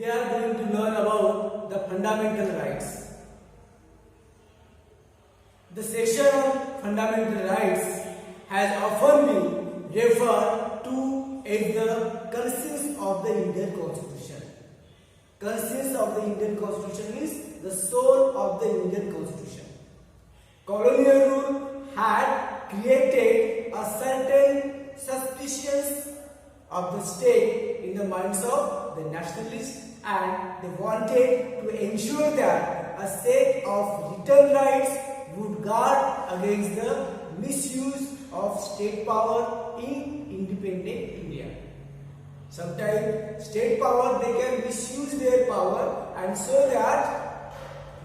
we are going to learn about the fundamental rights. The section on fundamental rights has often been referred to as the conscience of the Indian Constitution. Conscience of the Indian Constitution is the soul of the Indian Constitution. Colonial rule had created a certain suspicion of the state in the minds of the nationalists, and they wanted to ensure that a set of written rights would guard against the misuse of state power in independent India. Sometimes state power, they can misuse their power, and so that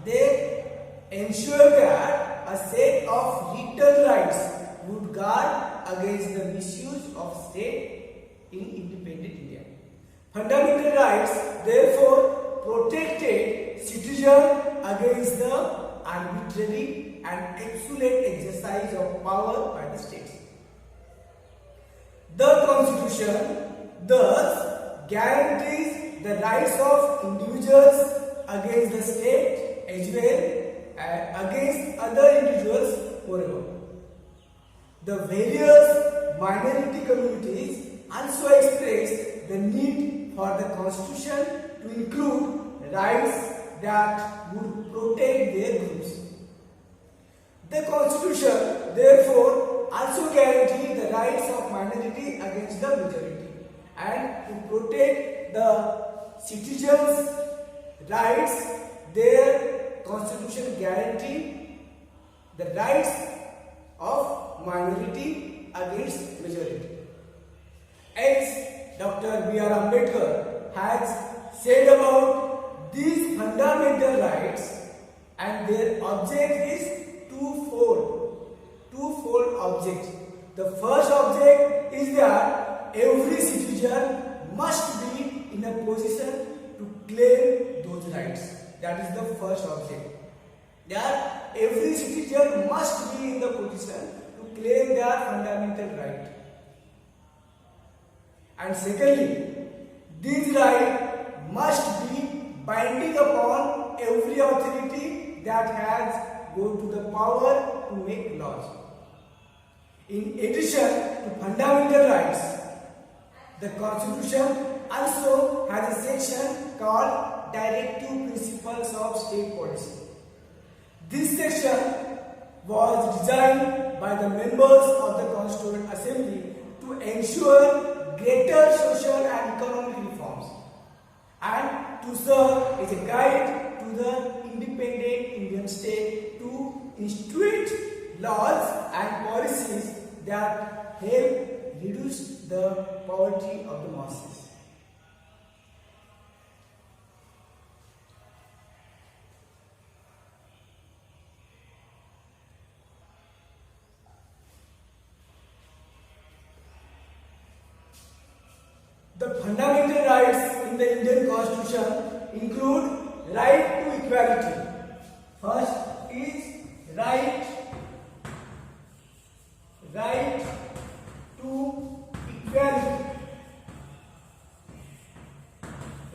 they ensure that a set of written rights would guard against the misuse of state in independent India. Fundamental rights therefore protected citizens against the arbitrary and absolute exercise of power by the states. The Constitution thus guarantees the rights of individuals against the state as well as against other individuals forever. The various minority communities also expressed the need for the Constitution to include rights that would protect their groups. The Constitution therefore also guarantees the rights of minority against the majority, and to protect the citizens' rights, their Constitution guarantees the rights of minority against majority. As Dr. B.R. Ambedkar has said about these fundamental rights, and their object is twofold object. The first object is that every citizen must be in a position to claim those rights. That is the first object. That every citizen must be in the position to claim their fundamental right. And secondly, these rights must be binding upon every authority that has got to the power to make laws. In addition to fundamental rights, the Constitution also has a section called Directive Principles of State Policy. This section was designed by the members of the Constituent Assembly to ensure greater social and economic reforms, and to serve as a guide to the independent Indian state to institute laws and policies that help reduce the poverty of the masses. The fundamental rights in the Indian Constitution include right to equality. First is right to equality.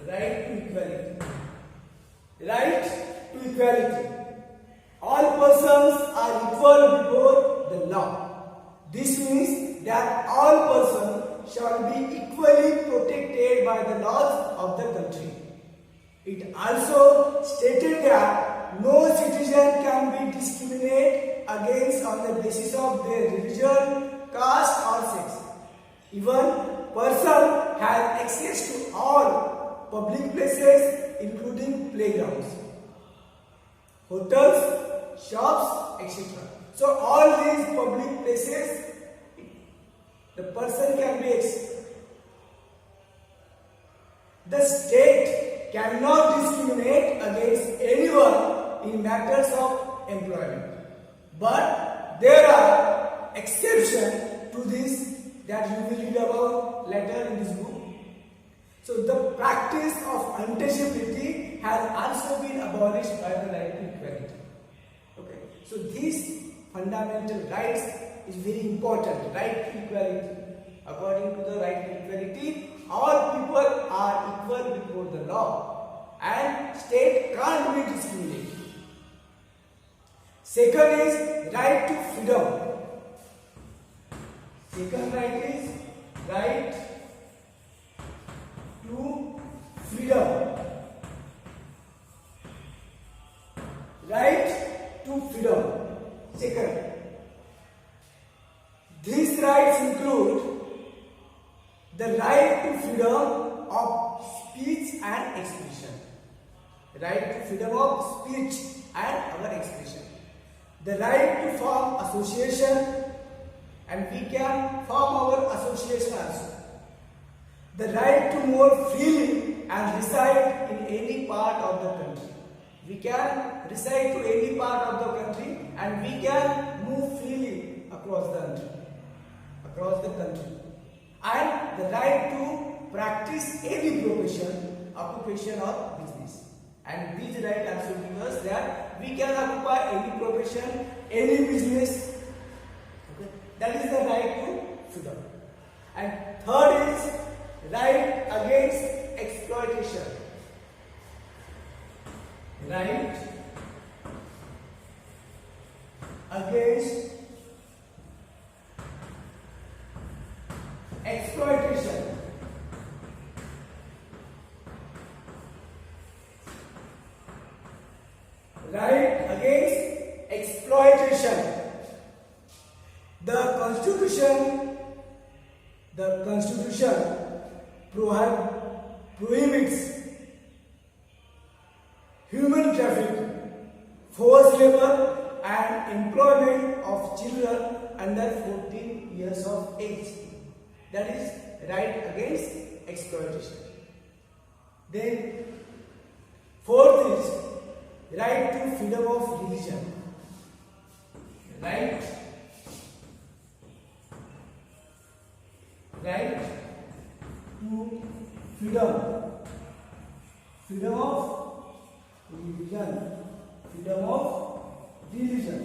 Right to equality. Right to equality. All persons are equal before the law. This means that all persons shall be equally protected by the laws of the country. It also stated that no citizen can be discriminated against on the basis of their religion, caste or sex. Even person has access to all public places including playgrounds, hotels, shops, etc. So all these public places the person can be accessed. The state cannot discriminate against anyone in matters of employment. But there are exceptions to this that you will read about later in this book. So the practice of untouchability has also been abolished by the right to equality. Okay. So these fundamental rights is very important. Right to equality. According to the right to equality, all people are equal before the law. and state can't be discriminated. Second is right to freedom. Second right is right to freedom. Right to freedom. Second. These rights include the right to freedom of speech and expression. Right to freedom of speech and our expression. The right to form association, and we can form our association also. The right to move freely and reside in any part of the country. We can reside to any part of the country and we can move freely across the country. And the right to practice any profession, occupation or business. And these rights also give us that we can occupy any profession, any business. Okay? That is the right to freedom. And third is right against exploitation. Right against exploitation. Right against exploitation. The Constitution prohibits human trafficking, forced labor and employment of children under 14 years of age. That is right against exploitation. Then fourth is right to freedom of religion. Right to freedom of religion. Freedom of religion.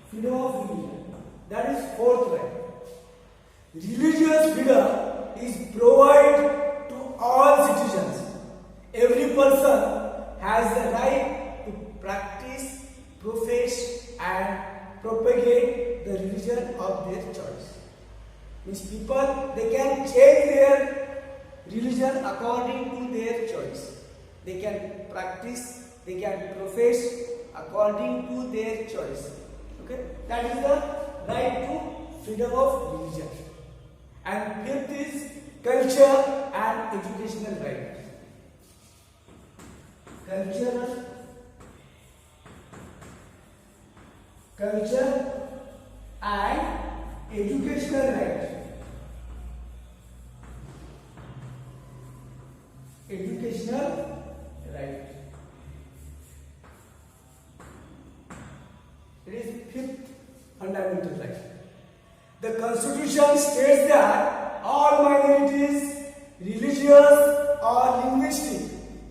Freedom of religion. That is fourth right. Religious freedom is provided to all citizens. Every person has the right to practice, profess and propagate the religion of their choice. Means people, they can change their religion according to their choice. They can practice, they can profess according to their choice. Okay? That is the right to freedom of religion. And fifth is culture and educational right. Culture and educational right. Educational right. It is fifth fundamental right. The Constitution states that all minorities, religious or linguistic,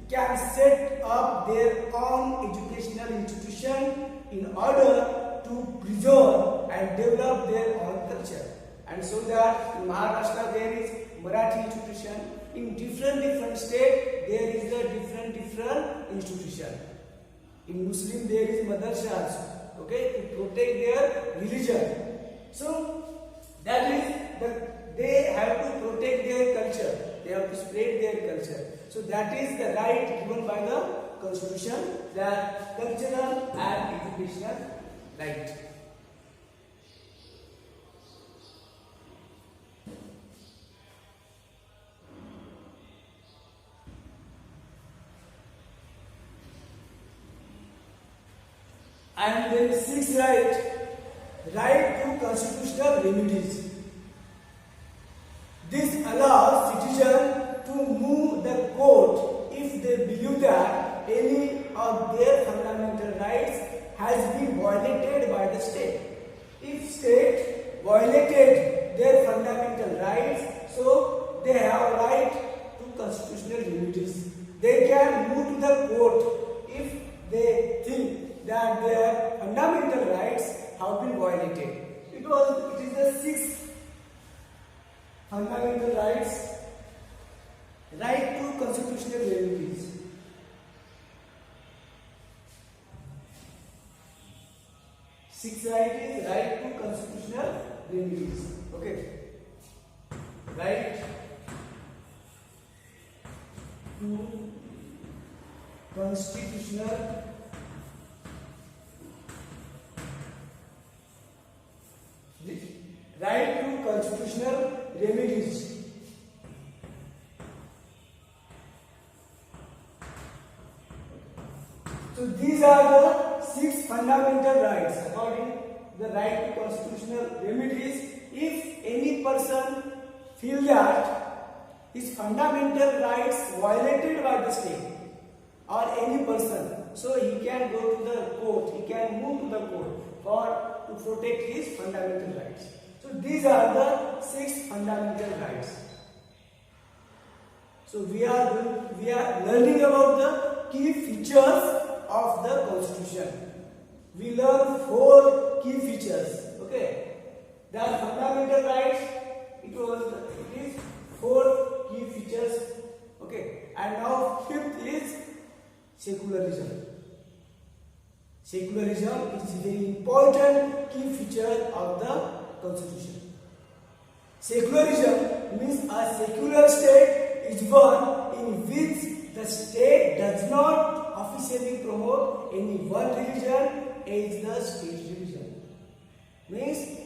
can set up their own educational institution in order to preserve and develop their own culture. And so that in Maharashtra there is Marathi institution, in different states there is a different institution. In Muslim there is madrasa also, okay, to protect their religion. So that is they have to protect their culture, they have to spread their culture. So that is the right given by the Constitution, that cultural and educational right. And then sixth right to constitutional remedies. This allows citizens to move the court if they believe that any of their fundamental rights has been violated by the state. If state violated their fundamental rights, so they have right to constitutional remedies. They can move to the court if they think that their fundamental rights have been violated. Because it is the sixth fundamental rights Right to constitutional remedies. Sixth right is right to constitutional remedies. Okay. Right to constitutional remedies. So these are the 6 fundamental rights according to the right to constitutional remedies. If any person feel that his fundamental rights violated by the state or any person, so he can go to the court, he can move to the court for to protect his fundamental rights. So these are the 6 fundamental rights. So we are learning about the key features of the constitution. We learn 4 key features. Okay, there are fundamental rights. It is 4 key features. Okay, and now 5th is secularism. Secularism is a very important key feature of the constitution. Secularism means a secular state is one in which the state does not officially promote any one religion as the state religion. Means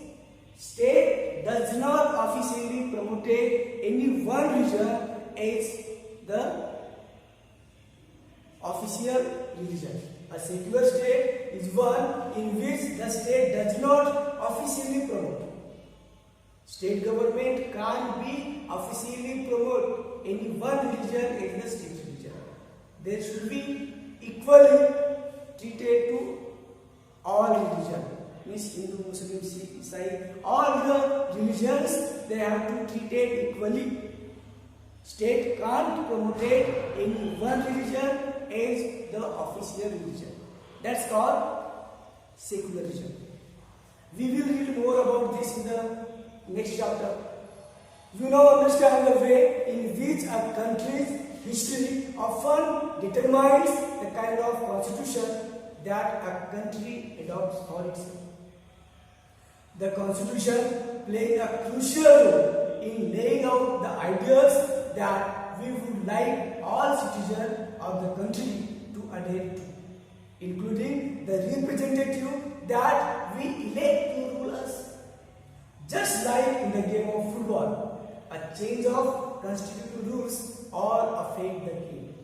state does not officially promote any one religion as the official religion. A secular state is one in which the state does not officially promote. State government can't be officially promote any one religion as the state religion. They should be equally treated to all religion. Means Hindu, Muslim, Sikh, Isai, all the religions they have to treat it equally. State can't promote any one religion as the official religion. That's called secularism. We will read more about this in the next chapter. You now understand the way in which a country's history often determines the kind of constitution that a country adopts for itself. The constitution plays a crucial role in laying out the ideas that we would like all citizens of the country to adhere to, including the representative that we elect to rule us. Just like in the game of football, a change of constitutional rules all affect the game.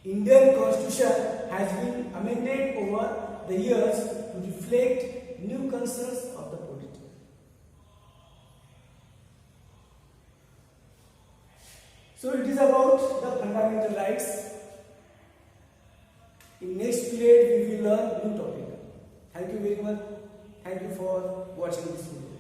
Indian constitution has been amended over the years to reflect new concerns of the polity. So it is about the fundamental rights. In next period we will learn new topic. Thank you very much. Thank you for watching this video.